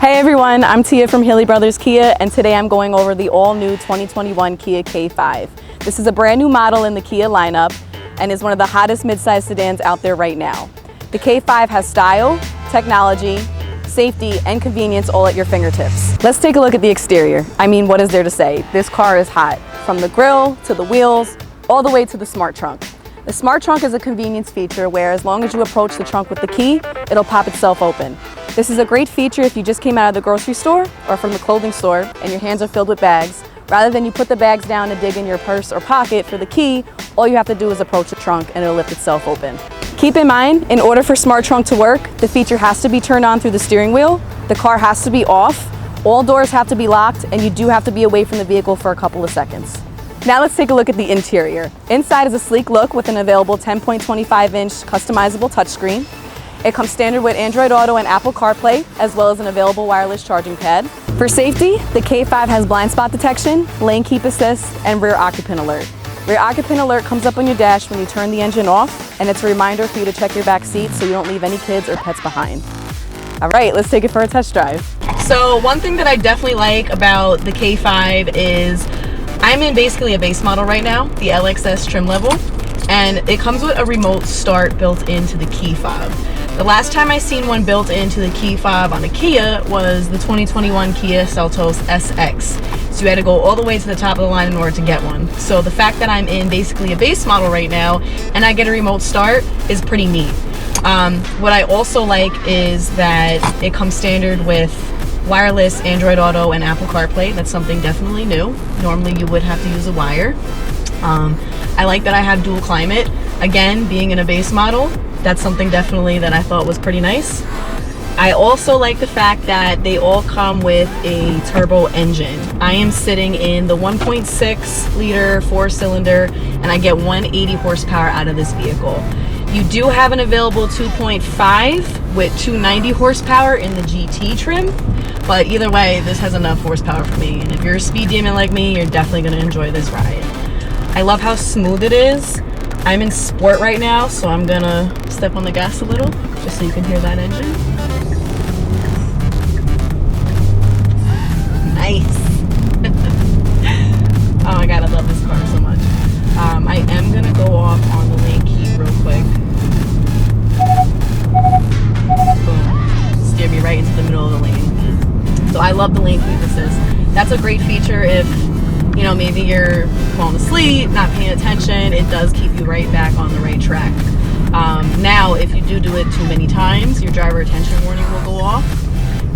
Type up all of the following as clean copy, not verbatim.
Hey everyone, I'm Tia from Healey Brothers Kia, and today I'm going over the all-new 2021 Kia K5. This is a brand new model in the Kia lineup and is one of the hottest midsize sedans out there right now. The K5 has style, technology, safety, and convenience all at your fingertips. Let's take a look at the exterior. I mean, what is there to say? This car is hot. From the grille to the wheels, all the way to the smart trunk. The smart trunk is a convenience feature where as long as you approach the trunk with the key, it'll pop itself open. This is a great feature if you just came out of the grocery store or from the clothing store and your hands are filled with bags. Rather than you put the bags down to dig in your purse or pocket for the key, all you have to do is approach the trunk and it'll lift itself open. Keep in mind, in order for Smart Trunk to work, the feature has to be turned on through the steering wheel, the car has to be off, all doors have to be locked, and you do have to be away from the vehicle for a couple of seconds. Now let's take a look at the interior. Inside is a sleek look with an available 10.25-inch customizable touchscreen. It comes standard with Android Auto and Apple CarPlay, as well as an available wireless charging pad. For safety, the K5 has blind spot detection, lane keep assist, and rear occupant alert. Rear occupant alert comes up on your dash when you turn the engine off, and it's a reminder for you to check your back seat so you don't leave any kids or pets behind. All right, let's take it for a test drive. So one thing that I definitely like about the K5 is I'm in basically a base model right now, the LXS trim level, and it comes with a remote start built into the key fob. The last time I seen one built into the key fob on a Kia was the 2021 Kia Seltos SX. So you had to go all the way to the top of the line in order to get one. So the fact that I'm in basically a base model right now and I get a remote start is pretty neat. What I also like is that it comes standard with wireless Android Auto and Apple CarPlay. That's something definitely new. Normally you would have to use a wire. I like that I have dual climate. Again, being in a base model, that's something definitely that I thought was pretty nice. I also like the fact that they all come with a turbo engine. I am sitting in the 1.6 liter 4-cylinder and I get 180 horsepower out of this vehicle. You do have an available 2.5 with 290 horsepower in the GT trim, but either way, this has enough horsepower for me. And if you're a speed demon like me, you're definitely gonna enjoy this ride. I love how smooth it is. I'm in sport right now, so I'm gonna step on the gas a little, just so you can hear that engine. Nice. Oh my God, I love this car so much. I am gonna go off on the lane keep real quick. Boom. Steer me right into the middle of the lane. So I love the lane keep assist. That's a great feature if, you know, maybe you're falling asleep, not paying attention. It does keep you right back on the right track. Now, if you do it too many times, your driver attention warning will go off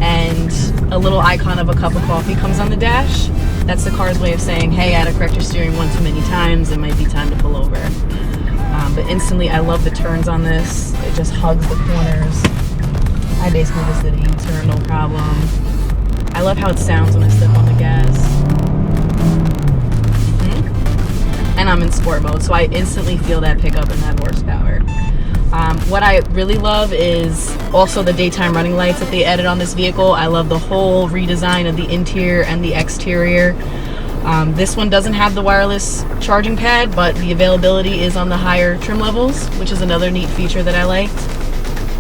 and a little icon of a cup of coffee comes on the dash. That's the car's way of saying, hey, I had to correct your steering one too many times. It might be time to pull over. But instantly, I love the turns on this. It just hugs the corners. I basically just did a U-turn, no problem. I love how it sounds when I step on the gas. And I'm in sport mode, so I instantly feel that pickup and that horsepower. What I really love is also the daytime running lights that they added on this vehicle. I love the whole redesign of the interior and the exterior. This one doesn't have the wireless charging pad, but the availability is on the higher trim levels, which is another neat feature that I liked.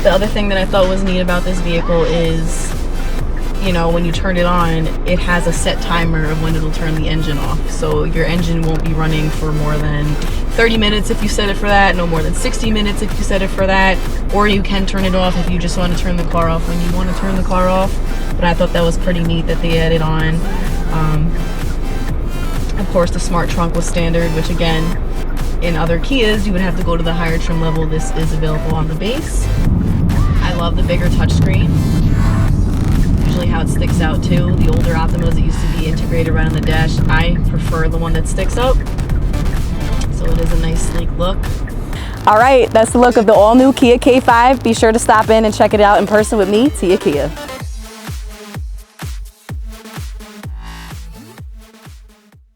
The other thing that I thought was neat about this vehicle is, you know, when you turn it on, it has a set timer of when it'll turn the engine off. So your engine won't be running for more than 30 minutes if you set it for that, no more than 60 minutes if you set it for that, or you can turn it off if you just want to turn the car off when you want to turn the car off. But I thought that was pretty neat that they added on. Of course, the smart trunk was standard, which again, in other Kias, you would have to go to the higher trim level. This is available on the base. I love the bigger touchscreen. Usually how it sticks out too. The older Optimas, it used to be integrated right on the dash. I prefer the one that sticks up. So it is a nice sleek look. All right, that's the look of the all-new Kia K5. Be sure to stop in and check it out in person with me, Tia Kia.